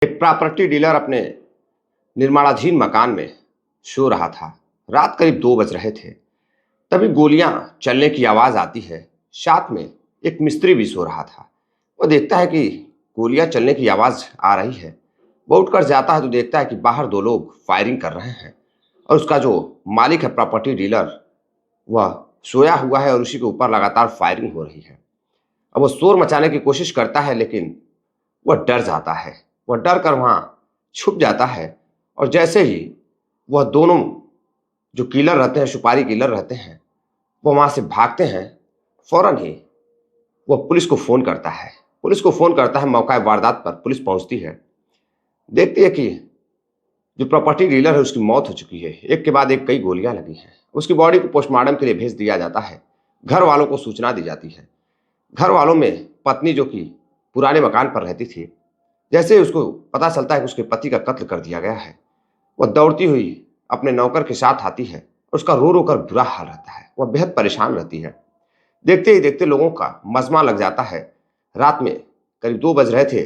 एक property dealer अपने निर्माणाधीन मकान में सो रहा था। रात करीब 2 बज रहे थे। तभी गोलियां चलने की आवाज आती है। साथ में एक मिस्त्री भी सो रहा था। वो देखता है कि गोलियां चलने की आवाज आ रही है। वो उठकर जाता है तो देखता है कि बाहर 2 लोग फायरिंग कर रहे हैं और उसका जो मालिक है प्रॉपर्टी डीलर, वह सोया हुआ है और उसी के ऊपर लगातार फायरिंग हो रही है। अब वो शोर मचाने की कोशिश करता है लेकिन वह डर जाता है। वह डर कर वहाँ छुप जाता है और जैसे ही वह दोनों जो किलर रहते हैं, सुपारी किलर रहते हैं, वो वहाँ से भागते हैं, फ़ौरन ही वह पुलिस को फ़ोन करता है। पुलिस को फ़ोन करता है, मौका वारदात पर पुलिस पहुँचती है। देखती है कि जो प्रॉपर्टी डीलर है उसकी मौत हो चुकी है। एक के बाद एक कई गोलियाँ लगी हैं। उसकी बॉडी को पोस्टमार्टम के लिए भेज दिया जाता है। घर वालों को सूचना दी जाती है। घर वालों में पत्नी जो कि पुराने मकान पर रहती थी, जैसे ही उसको पता चलता है कि उसके पति का कत्ल कर दिया गया है, वह दौड़ती हुई अपने नौकर के साथ आती है। उसका रो रो कर बुरा हाल रहता है। वह बेहद परेशान रहती है। देखते ही देखते लोगों का मजमा लग जाता है। रात में करीब 2 बज रहे थे।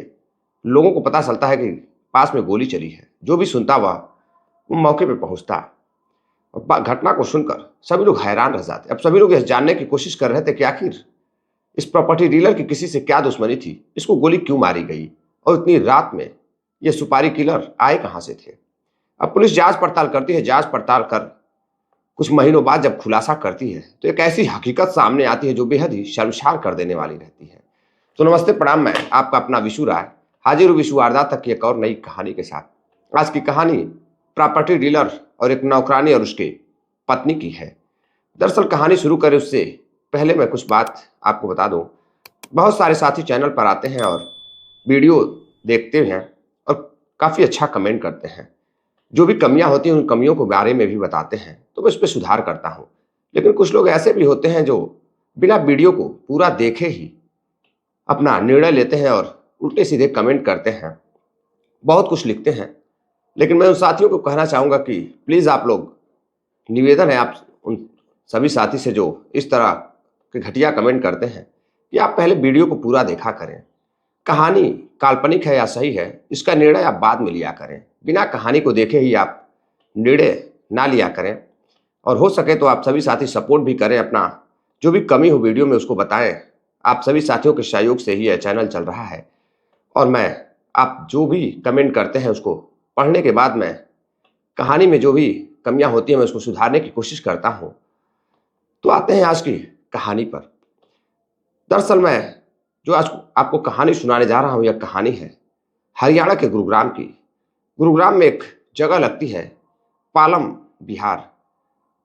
लोगों को पता चलता है कि पास में गोली चली है। जो भी सुनता वो मौके पे पहुंचता और घटना को सुनकर सभी लोग हैरान रह जाते। अब सभी लोग यह जानने की कोशिश कर रहे थे कि आखिर इस प्रॉपर्टी डीलर की किसी से क्या दुश्मनी थी, इसको गोली क्यों मारी गई और इतनी रात में ये सुपारी किलर आए कहां से थे। अब पुलिस जांच पड़ताल करती है। जांच पड़ताल कर कुछ महीनों बाद जब खुलासा करती है तो एक ऐसी हकीकत सामने आती है जो बेहद ही शर्मसार कर देने वाली रहती है। तो नमस्ते, प्रणाम। मैं आपका अपना विशु राय हाजिर हूँ विशु वारदात तक की एक और नई कहानी के साथ। आज की कहानी प्रॉपर्टी डीलर और एक नौकरानी और उसके पत्नी की है। दरअसल कहानी शुरू करें उससे पहले मैं कुछ बात आपको बता दूं। बहुत सारे साथी चैनल पर आते हैं और वीडियो देखते हैं और काफ़ी अच्छा कमेंट करते हैं। जो भी कमियां होती हैं उन कमियों के बारे में भी बताते हैं, तो मैं उस पर सुधार करता हूं। लेकिन कुछ लोग ऐसे भी होते हैं जो बिना वीडियो को पूरा देखे ही अपना निर्णय लेते हैं और उल्टे सीधे कमेंट करते हैं, बहुत कुछ लिखते हैं। लेकिन मैं उन साथियों को कहना चाहूँगा कि प्लीज़ आप लोग, निवेदन है आप उन सभी साथी से जो इस तरह के घटिया कमेंट करते हैं, कि आप पहले वीडियो को पूरा देखा करें। कहानी काल्पनिक है या सही है, इसका निर्णय आप बाद में लिया करें। बिना कहानी को देखे ही आप निर्णय ना लिया करें। और हो सके तो आप सभी साथी सपोर्ट भी करें, अपना जो भी कमी हो वीडियो में उसको बताएं। आप सभी साथियों के सहयोग से ही यह चैनल चल रहा है और मैं आप जो भी कमेंट करते हैं उसको पढ़ने के बाद मैं कहानी में जो भी कमियां होती हैं मैं उसको सुधारने की कोशिश करता हूं। तो आते हैं आज की कहानी पर। दरअसल मैं जो आज आपको कहानी सुनाने जा रहा हूं, यह कहानी है हरियाणा के गुरुग्राम की। गुरुग्राम में एक जगह लगती है पालम बिहार।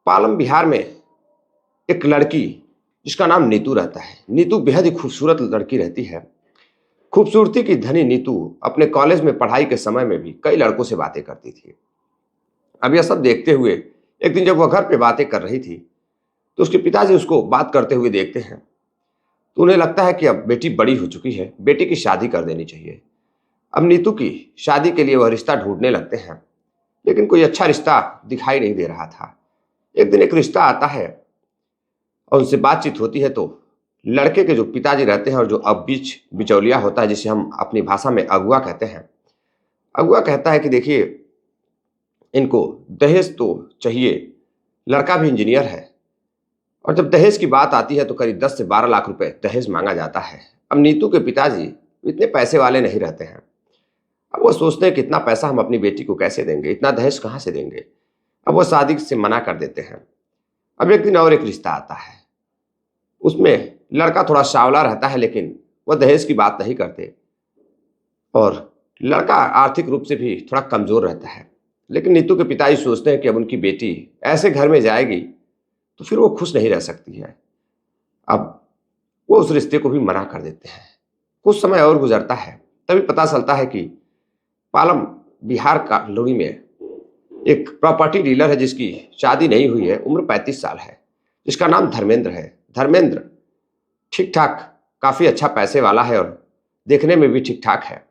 पालम बिहार में एक लड़की जिसका नाम नीतू रहता है। नीतू बेहद ही खूबसूरत लड़की रहती है। खूबसूरती की धनी नीतू अपने कॉलेज में पढ़ाई के समय में भी कई लड़कों से बातें करती थी। अब यह सब देखते हुए एक दिन जब वह घर पे बातें कर रही थी तो उसके पिताजी उसको बात करते हुए देखते हैं। तो उन्हें लगता है कि अब बेटी बड़ी हो चुकी है, बेटी की शादी कर देनी चाहिए। अब नीतू की शादी के लिए वह रिश्ता ढूंढने लगते हैं, लेकिन कोई अच्छा रिश्ता दिखाई नहीं दे रहा था। एक दिन एक रिश्ता आता है और उनसे बातचीत होती है तो लड़के के जो पिताजी रहते हैं और जो अब बीच बिचौलिया होता है, जिसे हम अपनी भाषा में अगुआ कहते हैं, अगुआ कहता है कि देखिए इनको दहेज तो चाहिए, लड़का भी इंजीनियर है। और जब दहेज की बात आती है तो करीब 10 से 12 लाख रुपए दहेज मांगा जाता है। अब नीतू के पिताजी इतने पैसे वाले नहीं रहते हैं। अब वो सोचते हैं कि इतना पैसा हम अपनी बेटी को कैसे देंगे, इतना दहेज कहाँ से देंगे। अब वो शादी से मना कर देते हैं। अब एक दिन और एक रिश्ता आता है। उसमें लड़का थोड़ा सांवला रहता है लेकिन वह दहेज की बात नहीं करते और लड़का आर्थिक रूप से भी थोड़ा कमजोर रहता है। लेकिन नीतू के पिताजी सोचते हैं कि अब उनकी बेटी ऐसे घर में जाएगी तो फिर वो खुश नहीं रह सकती है। अब वो उस रिश्ते को भी मना कर देते हैं। कुछ समय और गुजरता है, तभी पता चलता है कि पालम बिहार का लोरी में एक प्रॉपर्टी डीलर है जिसकी शादी नहीं हुई है, उम्र 35 साल है, जिसका नाम धर्मेंद्र है। धर्मेंद्र ठीक ठाक काफ़ी अच्छा पैसे वाला है और देखने में भी ठीक ठाक है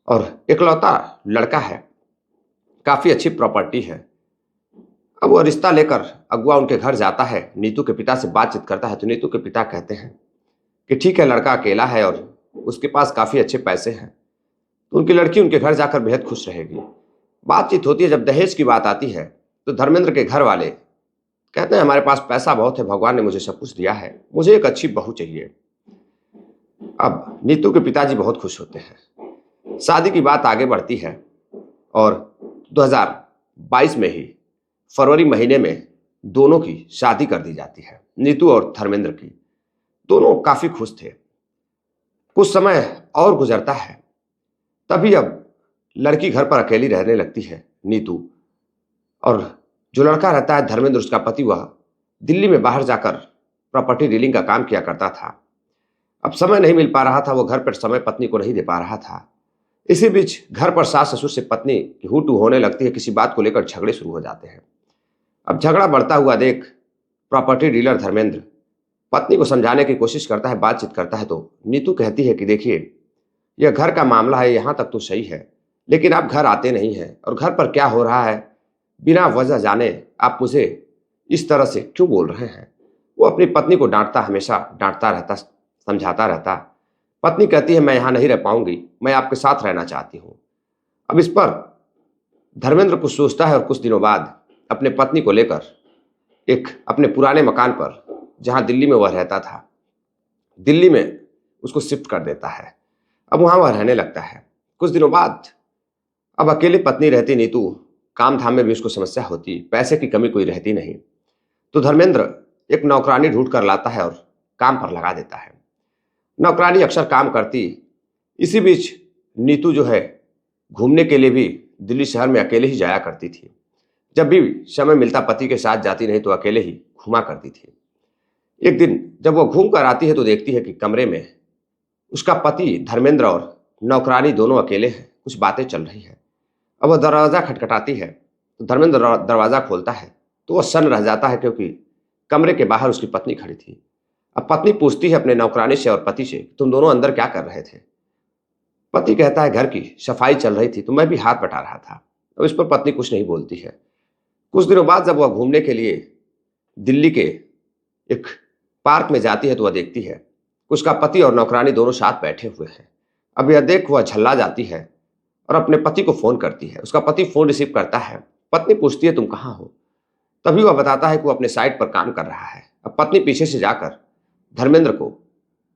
और इकलौता लड़का है, काफ़ी अच्छी प्रॉपर्टी है। अब वो रिश्ता लेकर अगुआ उनके घर जाता है, नीतू के पिता से बातचीत करता है तो नीतू के पिता कहते हैं कि ठीक है, लड़का अकेला है और उसके पास काफ़ी अच्छे पैसे हैं, तो उनकी लड़की उनके घर जाकर बेहद खुश रहेगी। बातचीत होती है, जब दहेज की बात आती है तो धर्मेंद्र के घर वाले कहते हैं हमारे पास पैसा बहुत है, भगवान ने मुझे सब कुछ दिया है, मुझे एक अच्छी बहू चाहिए। अब नीतू के पिताजी बहुत खुश होते हैं। शादी की बात आगे बढ़ती है और 2022 में ही फरवरी महीने में दोनों की शादी कर दी जाती है, नीतू और धर्मेंद्र की। दोनों काफी खुश थे। कुछ समय और गुजरता है, तभी अब लड़की घर पर अकेली रहने लगती है, नीतू। और जो लड़का रहता है धर्मेंद्र, उसका पति, वह दिल्ली में बाहर जाकर प्रॉपर्टी डीलिंग का काम किया करता था। अब समय नहीं मिल पा रहा था, वो घर पर समय पत्नी को नहीं दे पा रहा था। इसी बीच घर पर सास ससुर से पत्नी की हू टू होने लगती है, किसी बात को लेकर झगड़े शुरू हो जाते हैं। अब झगड़ा बढ़ता हुआ देख प्रॉपर्टी डीलर धर्मेंद्र पत्नी को समझाने की कोशिश करता है, बातचीत करता है, तो नीतू कहती है कि देखिए, यह घर का मामला है, यहाँ तक तो सही है, लेकिन आप घर आते नहीं हैं और घर पर क्या हो रहा है बिना वजह जाने आप मुझे इस तरह से क्यों बोल रहे हैं। वो अपनी पत्नी को डांटता, हमेशा डांटता रहता, समझाता रहता। पत्नी कहती है मैं यहाँ नहीं रह पाऊंगी, मैं आपके साथ रहना चाहती हूँ। अब इस पर धर्मेंद्र कुछ सोचता है और कुछ दिनों बाद अपने पत्नी को लेकर एक अपने पुराने मकान पर, जहाँ दिल्ली में वह रहता था, दिल्ली में उसको शिफ्ट कर देता है। अब वहाँ वह रहने लगता है। कुछ दिनों बाद अब अकेली पत्नी रहती नीतू, काम धाम में भी उसको समस्या होती, पैसे की कमी कोई रहती नहीं। तो धर्मेंद्र एक नौकरानी ढूंढ कर लाता है और काम पर लगा देता है। नौकरानी अक्सर काम करती। इसी बीच नीतू जो है घूमने के लिए भी दिल्ली शहर में अकेले ही जाया करती थी। जब भी समय मिलता पति के साथ जाती, नहीं तो अकेले ही घूमा करती थी। एक दिन जब वो घूम कर आती है तो देखती है कि कमरे में उसका पति धर्मेंद्र और नौकरानी दोनों अकेले हैं, कुछ बातें चल रही है। अब वह दरवाज़ा खटखटाती है तो धर्मेंद्र दरवाज़ा खोलता है तो वह सन्न रह जाता है, क्योंकि कमरे के बाहर उसकी पत्नी खड़ी थी। अब पत्नी पूछती है अपने नौकरानी से और पति से, तुम दोनों अंदर क्या कर रहे थे। पति कहता है घर की सफाई चल रही थी तो मैं भी हाथ बटा रहा था। अब इस पर पत्नी कुछ नहीं बोलती है। कुछ दिनों बाद जब वह घूमने के लिए दिल्ली के एक पार्क में जाती है तो वह देखती है कि उसका पति और नौकरानी दोनों साथ बैठे हुए हैं। अब यह देख वह झल्ला जाती है और अपने पति को फोन करती है। उसका पति फोन रिसीव करता है। पत्नी पूछती है तुम कहाँ हो। तभी वह बताता है कि वो अपने साइट पर काम कर रहा है। अब पत्नी पीछे से जाकर धर्मेंद्र को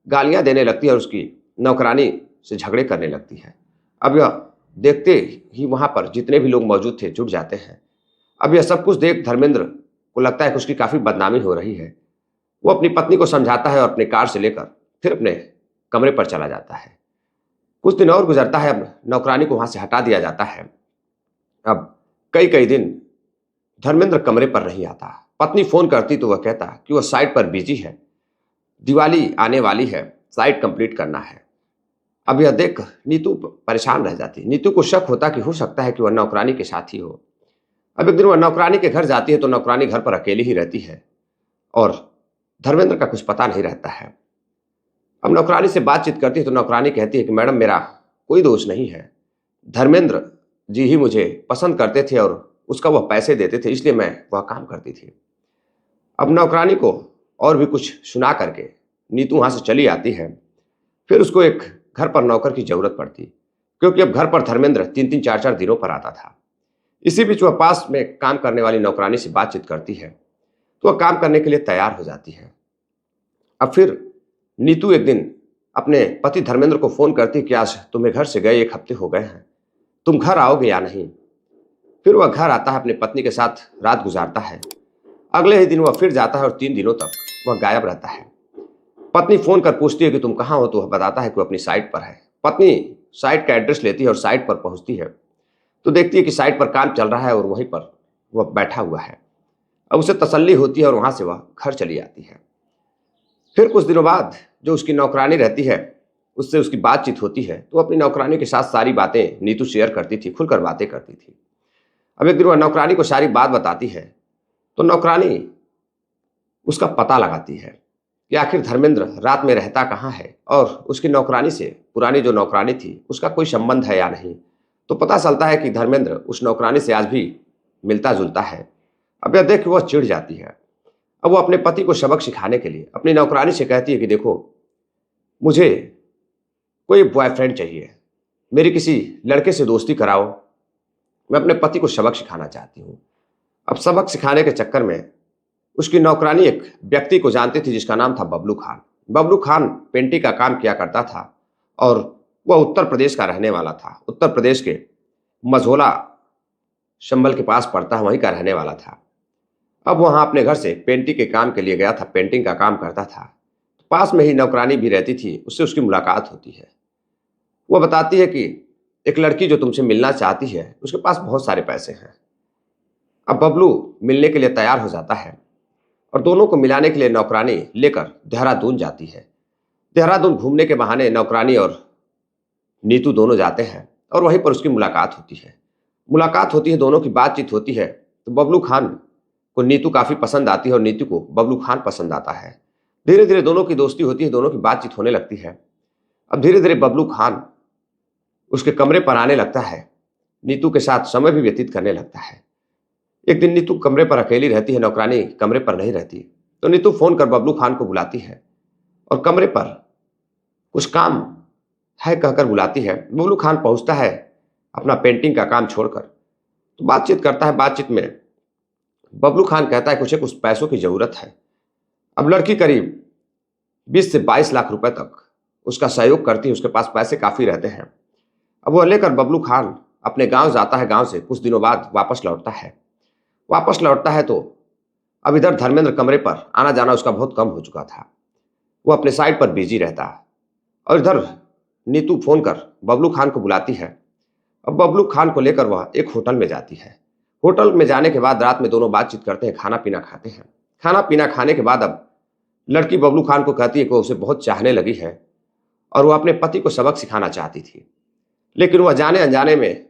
गालियां देने लगती है और उसकी नौकरानी से झगड़े करने लगती है। अब यह देखते ही वहां पर जितने भी लोग मौजूद थे जुट जाते हैं। अब यह सब कुछ देख धर्मेंद्र को लगता है कि उसकी काफी बदनामी हो रही है। वो अपनी पत्नी को समझाता है और अपनी कार से लेकर फिर अपने कमरे पर चला जाता है। कुछ दिन और गुजरता है। अब नौकरानी को वहां से हटा दिया जाता है। अब कई कई दिन धर्मेंद्र कमरे पर नहीं आता। पत्नी फोन करती तो वह कहता कि वह साइट पर बिजी है, दिवाली आने वाली है, साइट कंप्लीट करना है। अब यह देख नीतू परेशान रह जाती। नीतू को शक होता कि हो सकता है कि वह नौकरानी के साथ ही हो। अब एक दिन वह नौकरानी के घर जाती है तो नौकरानी घर पर अकेली ही रहती है और धर्मेंद्र का कुछ पता नहीं रहता है। अब नौकरानी से बातचीत करती है तो नौकरानी कहती है कि मैडम मेरा कोई दोष नहीं है, धर्मेंद्र जी ही मुझे पसंद करते थे और उसका वह पैसे देते थे, इसलिए मैं वह काम करती थी। अब नौकरानी को और भी कुछ सुना करके नीतू वहाँ से चली आती है। फिर उसको एक घर पर नौकर की जरूरत पड़ती, क्योंकि अब घर पर धर्मेंद्र 3-3 4-4 दिनों पर आता था। इसी बीच वह पास में काम करने वाली नौकरानी से बातचीत करती है तो वह काम करने के लिए तैयार हो जाती है। अब फिर नीतू एक दिन अपने पति धर्मेंद्र को फोन करती कि आज तुम्हें घर से गए 1 हफ्ते हो गए हैं, तुम घर आओगे या नहीं। फिर वह घर आता है, अपनी पत्नी के साथ रात गुजारता है। अगले ही दिन वह फिर जाता है और 3 दिनों तक वह गायब रहता है। पत्नी फोन कर पूछती है कि तुम कहाँ हो, तो वह बताता है कि वह अपनी साइट पर है। पत्नी साइट का एड्रेस लेती है और साइट पर पहुंचती है तो देखती है कि साइट पर काम चल रहा है और वहीं पर वह बैठा हुआ है। अब उसे तसल्ली होती है और वहां से वह घर चली आती है। फिर कुछ दिनों बाद जो उसकी नौकरानी रहती है उससे उसकी बातचीत होती है तो अपनी नौकरानी के साथ सारी बातें नीतू शेयर करती थी, खुलकर बातें करती थी। अब एक दिन वह नौकरानी को सारी बात बताती है तो नौकरानी उसका पता लगाती है कि आखिर धर्मेंद्र रात में रहता कहाँ है और उसकी नौकरानी से, पुरानी जो नौकरानी थी, उसका कोई संबंध है या नहीं। तो पता चलता है कि धर्मेंद्र उस नौकरानी से आज भी मिलता जुलता है। अब यह देख वह चिढ़ जाती है। अब वो अपने पति को सबक सिखाने के लिए अपनी नौकरानी से कहती है कि देखो, मुझे कोई बॉयफ्रेंड चाहिए, मेरी किसी लड़के से दोस्ती कराओ, मैं अपने पति को सबक सिखाना चाहती हूँ। अब सबक सिखाने के चक्कर में उसकी नौकरानी एक व्यक्ति को जानती थी जिसका नाम था बबलू खान। बबलू खान पेंटिंग का काम किया करता था और वह उत्तर प्रदेश का रहने वाला था। उत्तर प्रदेश के मझोला संभल के पास पड़ता है, वहीं का रहने वाला था। अब वहां अपने घर से पेंटिंग के काम के लिए गया था, पेंटिंग का काम करता था। पास में ही नौकरानी भी रहती थी, उससे उसकी मुलाकात होती है। वह बताती है कि एक लड़की जो तुमसे मिलना चाहती है उसके पास बहुत सारे पैसे हैं। अब बबलू मिलने के लिए तैयार हो जाता है और दोनों को मिलाने के लिए नौकरानी लेकर देहरादून जाती है। देहरादून घूमने के बहाने नौकरानी और नीतू दोनों जाते हैं और वहीं पर उसकी मुलाकात होती है। मुलाकात होती है, दोनों की बातचीत होती है तो बबलू खान को नीतू काफ़ी पसंद आती है और नीतू को बबलू खान पसंद आता है। धीरे धीरे दोनों की दोस्ती होती है, दोनों की बातचीत होने लगती है। अब धीरे धीरे बबलू खान उसके कमरे पर आने लगता है, नीतू के साथ समय भी व्यतीत करने लगता है। एक दिन नीतू कमरे पर अकेली रहती है, नौकरानी कमरे पर नहीं रहती, तो नीतू फोन कर बबलू खान को बुलाती है और कमरे पर कुछ काम है कहकर बुलाती है। बबलू खान पहुंचता है अपना पेंटिंग का काम छोड़कर, तो बातचीत करता है। बातचीत में बबलू खान कहता है कुछ पैसों की जरूरत है। अब लड़की करीब 20 से 22 लाख रुपए तक उसका सहयोग करती है, उसके पास पैसे काफी रहते हैं। अब वह लेकर बबलू खान अपने गांव जाता है। गांव से कुछ दिनों बाद वापस लौटता है। वापस लौटता है तो अब इधर धर्मेंद्र कमरे पर आना जाना उसका बहुत कम हो चुका था। वो अपने साइड पर बिजी रहता है और इधर नीतू फोन कर बबलू खान को बुलाती है। अब बबलू खान को लेकर वह एक होटल में जाती है। होटल में जाने के बाद रात में दोनों बातचीत करते हैं, खाना पीना खाते हैं। खाना पीना खाने के बाद अब लड़की बबलू खान को कहती है कि वो उसे बहुत चाहने लगी है और वो अपने पति को सबक सिखाना चाहती थी, लेकिन वह जाने अनजाने में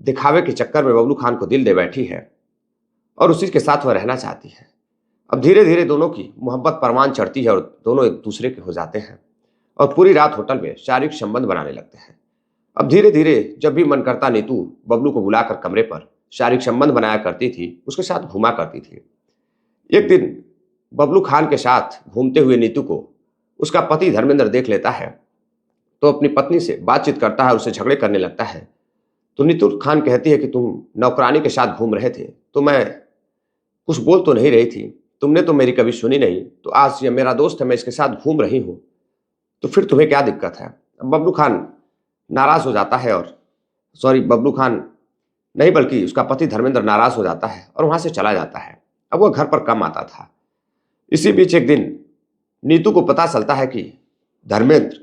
दिखावे के चक्कर में बबलू खान को दिल दे बैठी है और उसी के साथ वह रहना चाहती है। अब धीरे धीरे दोनों की मोहब्बत परवान चढ़ती है और दोनों एक दूसरे के हो जाते हैं और पूरी रात होटल में शारीरिक संबंध बनाने लगते हैं। अब धीरे धीरे जब भी मन करता नीतू बबलू को बुलाकर कमरे पर शारीरिक संबंध बनाया करती थी, उसके साथ घूमा करती थी। एक दिन बबलू खान के साथ घूमते हुए नीतू को उसका पति धर्मेंद्र देख लेता है, तो अपनी पत्नी से बातचीत करता है, उससे झगड़े करने लगता है। तो नीतू खान कहती है कि तुम नौकरानी के साथ घूम रहे थे तो मैं कुछ बोल तो नहीं रही थी, तुमने तो मेरी कभी सुनी नहीं, तो आज ये मेरा दोस्त है, मैं इसके साथ घूम रही हूँ, तो फिर तुम्हें क्या दिक्कत है। अब बबलू खान नाराज हो जाता है और बबलू खान नहीं बल्कि उसका पति धर्मेंद्र नाराज हो जाता है और वहां से चला जाता है। अब वह घर पर कम आता था। इसी बीच एक दिन नीतू को पता चलता है कि धर्मेंद्र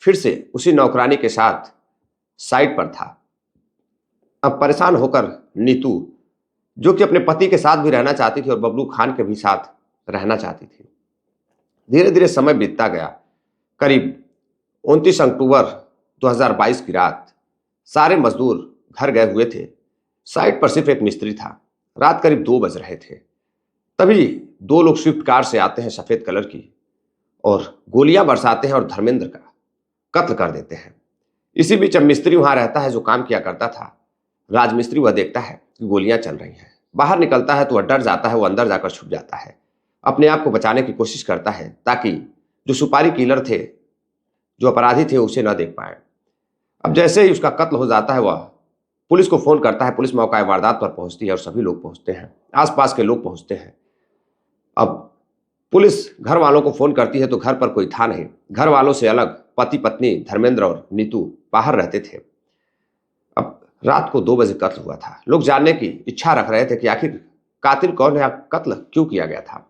फिर से उसी नौकरानी के साथ साइड पर था। अब परेशान होकर नीतू, जो कि अपने पति के साथ भी रहना चाहती थी और बबलू खान के भी साथ रहना चाहती थी, धीरे धीरे समय बीतता गया। करीब 29 अक्टूबर 2022 की रात सारे मजदूर घर गए हुए थे। साइट पर सिर्फ एक मिस्त्री था। रात करीब 2 बज रहे थे। तभी 2 लोग स्विफ्ट कार से आते हैं सफेद कलर की और गोलियां बरसाते हैं और धर्मेंद्र का कत्ल कर देते हैं। इसी बीच अब मिस्त्री वहां रहता है जो काम किया करता था, राजमिस्त्री, वह देखता है कि गोलियां चल रही हैं। बाहर निकलता है तो वह डर जाता है, वो अंदर जाकर छुप जाता है, अपने आप को बचाने की कोशिश करता है ताकि जो सुपारी किलर थे, जो अपराधी थे, उसे न देख पाए। अब जैसे ही उसका कत्ल हो जाता है, वह पुलिस को फोन करता है। पुलिस मौका वारदात पर पहुंचती है और सभी लोग पहुंचते हैं, आसपास के लोग पहुंचते हैं। अब पुलिस घर वालों को फोन करती है तो घर पर कोई था नहीं। घर वालों से अलग पति पत्नी धर्मेंद्र और नीतू बाहर रहते थे। अब रात को 2 बजे कत्ल हुआ था। लोग जानने की इच्छा रख रहे थे कि आखिर कातिल कौन है, कत्ल क्यों किया गया था।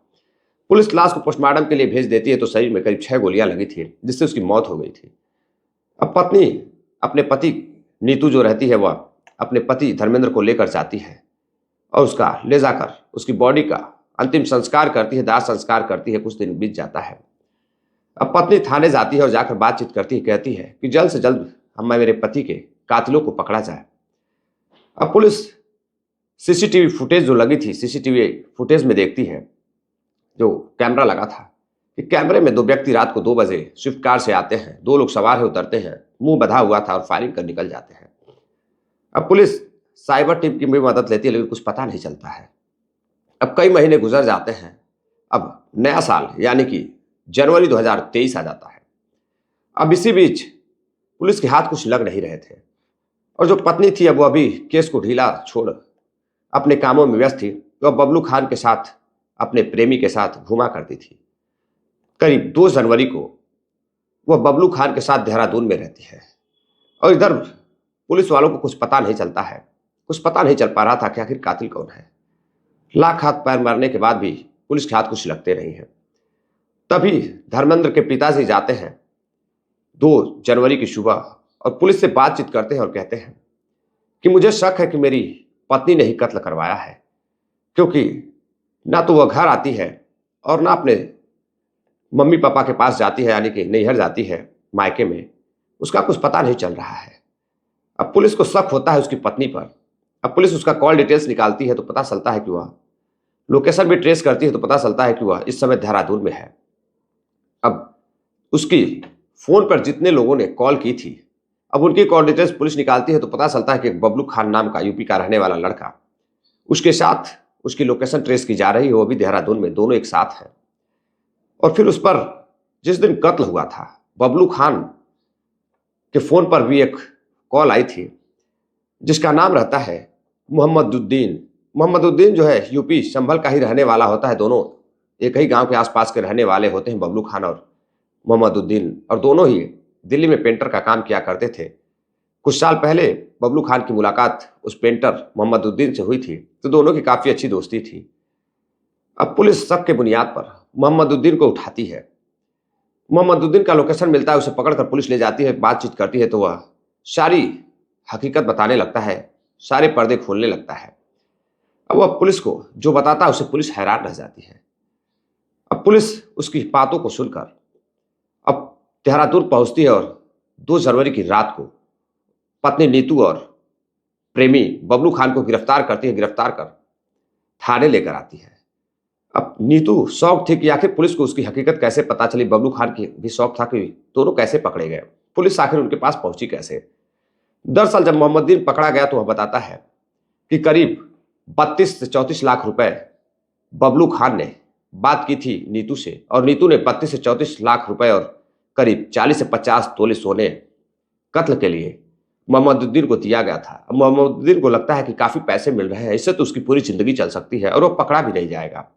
पुलिस लाश को पोस्टमार्टम के लिए भेज देती है तो शरीर में करीब 6 गोलियां लगी थी, जिससे उसकी मौत हो गई थी। अब पत्नी अपने पति, नीतू जो रहती है, वह अपने पति धर्मेंद्र को लेकर जाती है और उसका ले जाकर उसकी बॉडी का अंतिम संस्कार करती है, दाह संस्कार करती है। कुछ दिन बीत जाता है। अब पत्नी थाने जाती है और जाकर बातचीत करती है, कहती है कि जल्द से जल्द मेरे पति के कातिलों को पकड़ा जाए। अब पुलिस सीसीटीवी फुटेज जो लगी थी, सीसीटीवी फुटेज में देखती है, जो कैमरा लगा था, कि कैमरे में 2 व्यक्ति रात को 2 बजे स्विफ्ट कार से आते हैं। 2 लोग सवार है, उतरते हैं, मुंह बंधा हुआ था और फायरिंग कर निकल जाते हैं। अब पुलिस साइबर टीम की भी मदद लेती है, लेकिन कुछ पता नहीं चलता है। अब कई महीने गुजर जाते हैं। अब नया साल यानी कि जनवरी 2023 आ जाता है। अब इसी बीच पुलिस के हाथ कुछ लग नहीं रहे थे और जो पत्नी थी अब वो अभी केस को ढीला छोड़ अपने कामों में व्यस्त थी। वह बबलू खान के साथ अपने प्रेमी के साथ घूमा करती थी। करीब 2 जनवरी को वह बबलू खान के साथ देहरादून में रहती है और इधर पुलिस वालों को कुछ पता नहीं चलता है। कुछ पता नहीं चल पा रहा था कि आखिर कातिल कौन है। लाख हाथ पैर मारने के बाद भी पुलिस के हाथ कुछ लगते नहीं हैं। तभी धर्मेंद्र के पिताजी जाते हैं 2 जनवरी की सुबह और पुलिस से बातचीत करते हैं और कहते हैं कि मुझे शक है कि मेरी पत्नी ने ही कत्ल करवाया है, क्योंकि ना तो वह घर आती है और ना अपने मम्मी पापा के पास जाती है, यानी कि नैहर जाती है मायके में। उसका कुछ पता नहीं चल रहा है। अब पुलिस को शक होता है उसकी पत्नी पर। अब पुलिस उसका कॉल डिटेल्स निकालती है तो पता चलता है कि वह लोकेशन भी ट्रेस करती है तो पता चलता है कि वह इस समय देहरादून में है। अब उसकी फोन पर जितने लोगों ने कॉल की थी, अब उनकी कॉल डिटेल्स पुलिस निकालती है तो पता चलता है कि एक बबलू खान नाम का यूपी का रहने वाला लड़का, उसके साथ उसकी लोकेशन ट्रेस की जा रही है, वो भी देहरादून में, दोनों एक साथ है। और फिर उस पर जिस दिन कत्ल हुआ था बबलू खान के फोन पर भी एक कॉल आई थी जिसका नाम रहता है मोहम्मदुद्दीन। मोहम्मदुद्दीन जो है यूपी संभल का ही रहने वाला होता है। दोनों एक ही गांव के आसपास के रहने वाले होते हैं, बबलू खान और मोहम्मदुद्दीन, और दोनों ही दिल्ली में पेंटर का काम किया करते थे। कुछ साल पहले बबलू खान की मुलाकात उस पेंटर मोहम्मदुद्दीन से हुई थी तो दोनों की काफी अच्छी दोस्ती थी। अब पुलिस शक के बुनियाद पर मोहम्मदुद्दीन को उठाती है। मोहम्मदुद्दीन का लोकेशन मिलता है, उसे पकड़कर पुलिस ले जाती है, बातचीत करती है तो वह सारी हकीकत बताने लगता है, सारे पर्दे खोलने लगता है। अब वह पुलिस को जो बताता है उसे पुलिस हैरान रह जाती है। अब पुलिस उसकी बातों को सुनकर अब देहरादून पहुंचती है और 2 जनवरी की रात को पत्नी नीतू और प्रेमी बबलू खान को गिरफ्तार करती है। गिरफ्तार कर थाने लेकर आती है। अब नीतू शौक थी कि आखिर पुलिस को उसकी हकीकत कैसे पता चली। बबलू खान की भी शौक था कि दोनों कैसे पकड़े गए, पुलिस आखिर उनके पास पहुंची कैसे। दरअसल जब मोहम्मदुद्दीन पकड़ा गया तो वह बताता है कि करीब 32 से 34 लाख रुपए बबलू खान ने बात की थी नीतू से और नीतू ने 32 से 34 लाख रुपए और करीब 40 से 50 तोले सोने कत्ल के लिए मोहम्मदुद्दीन को दिया गया था। अब मोहम्मदुद्दीन को लगता है कि काफी पैसे मिल रहे हैं, इससे तो उसकी पूरी जिंदगी चल सकती है और वो पकड़ा भी नहीं जाएगा,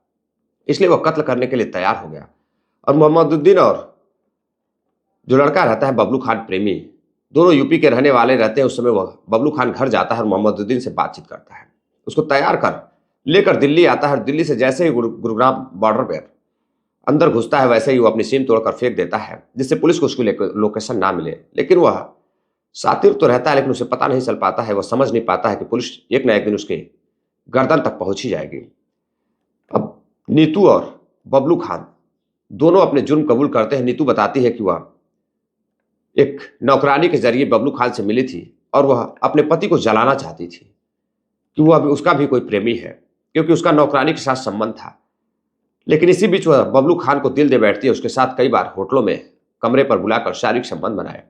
इसलिए वह कत्ल करने के लिए तैयार हो गया। और मोहम्मदुद्दीन और जो लड़का रहता है बबलू खान प्रेमी, दोनों यूपी के रहने वाले रहते हैं। उस समय वह बबलू खान घर जाता है और मोहम्मदुद्दीन से बातचीत करता है, उसको तैयार कर लेकर दिल्ली आता है। और दिल्ली से जैसे ही गुरुग्राम बॉर्डर पर अंदर घुसता है वैसे ही वो अपनी सिम तोड़कर फेंक देता है, जिससे पुलिस को उसकी लोकेशन ना मिले। लेकिन वह सातिर तो रहता है लेकिन उसे पता नहीं चल पाता है, वह समझ नहीं पाता है कि पुलिस एक ना एक दिन उसके गर्दन तक पहुंच ही जाएगी। अब नीतू और बबलू खान दोनों अपने जुर्म कबूल करते हैं। नीतू बताती है कि वह एक नौकरानी के जरिए बबलू खान से मिली थी और वह अपने पति को जलाना चाहती थी कि वह उसका भी कोई प्रेमी है, क्योंकि उसका नौकरानी के साथ संबंध था। लेकिन इसी बीच वह बबलू खान को दिल दे बैठती है, उसके साथ कई बार होटलों में कमरे पर बुलाकर शारीरिक संबंध बनाए।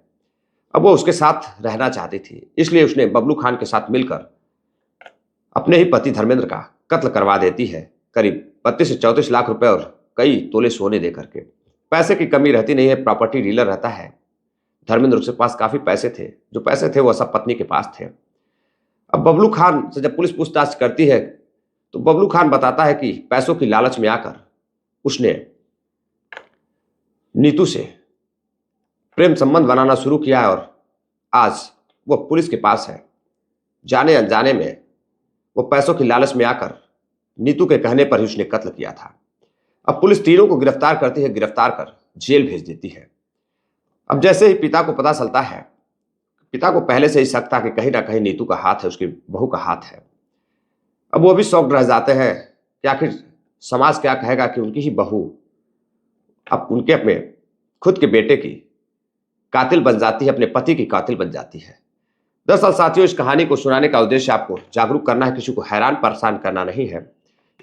अब वो उसके साथ रहना चाहती थी, इसलिए उसने बबलू खान के साथ मिलकर अपने ही पति धर्मेंद्र का कत्ल करवा देती है, करीब 32 से 34 लाख रुपए और कई तोले सोने दे करके। पैसे की कमी रहती नहीं है, प्रॉपर्टी डीलर रहता है धर्मेंद्र, उसके पास काफी पैसे थे, जो पैसे थे वह सब पत्नी के पास थे। अब बबलू खान से जब पुलिस पूछताछ करती है तो बबलू खान बताता है कि पैसों की लालच में आकर उसने नीतू से प्रेम संबंध बनाना शुरू किया और आज वह पुलिस के पास है। जाने अनजाने में वो पैसों की लालच में आकर नीतू के कहने पर ही उसने कत्ल किया था। अब पुलिस तीनों को गिरफ्तार करती है, गिरफ्तार कर जेल भेज देती है। अब जैसे ही पिता को पता चलता है, पिता को पहले से ही शक था कि कहीं ना कहीं नीतू का हाथ है, उसकी बहू का हाथ है। अब वो भी शॉक्ड रह जाते हैं कि आखिर समाज क्या कहेगा कि उनकी ही बहू अब उनके अपने खुद के बेटे की कातिल बन जाती है, अपने पति की कातिल बन जाती है। दरअसल साथियों, इस कहानी को सुनाने का उद्देश्य आपको जागरूक करना है, किसी को हैरान परेशान करना नहीं है।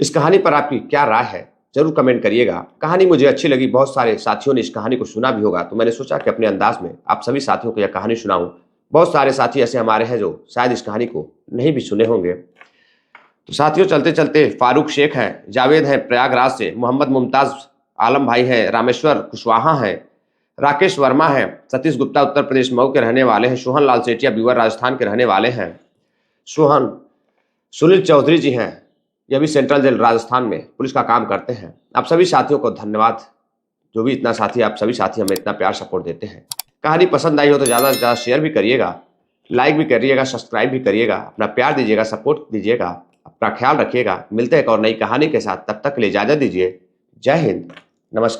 इस कहानी पर आपकी क्या राय है जरूर कमेंट करिएगा। कहानी मुझे अच्छी लगी, बहुत सारे साथियों ने इस कहानी को सुना भी होगा, तो मैंने सोचा कि अपने अंदाज में आप सभी साथियों को यह कहानी सुनाऊं। बहुत सारे साथी ऐसे हमारे हैं जो शायद इस कहानी को नहीं भी सुने होंगे। तो साथियों, चलते चलते फारूक शेख हैं, जावेद हैं प्रयागराज से, मोहम्मद मुमताज आलम भाई हैं, रामेश्वर कुशवाहा हैं, राकेश वर्मा हैं, सतीश गुप्ता उत्तर प्रदेश मऊ के रहने वाले हैं, सोहन लाल सेठिया बीवर राजस्थान के रहने वाले हैं, सोहन सुनील चौधरी जी हैं, यह भी सेंट्रल जेल राजस्थान में पुलिस का काम करते हैं। आप सभी साथियों को धन्यवाद, जो भी इतना साथी, आप सभी साथी हमें इतना प्यार सपोर्ट देते हैं। कहानी पसंद आई हो तो ज़्यादा से ज़्यादा शेयर भी करिएगा, लाइक भी करिएगा, सब्सक्राइब भी करिएगा, अपना प्यार दीजिएगा, सपोर्ट दीजिएगा, अपना ख्याल रखिएगा। मिलते हैं एक और नई कहानी के साथ, तब तक के लिए इजाज़त दीजिए। जय हिंद, नमस्कार।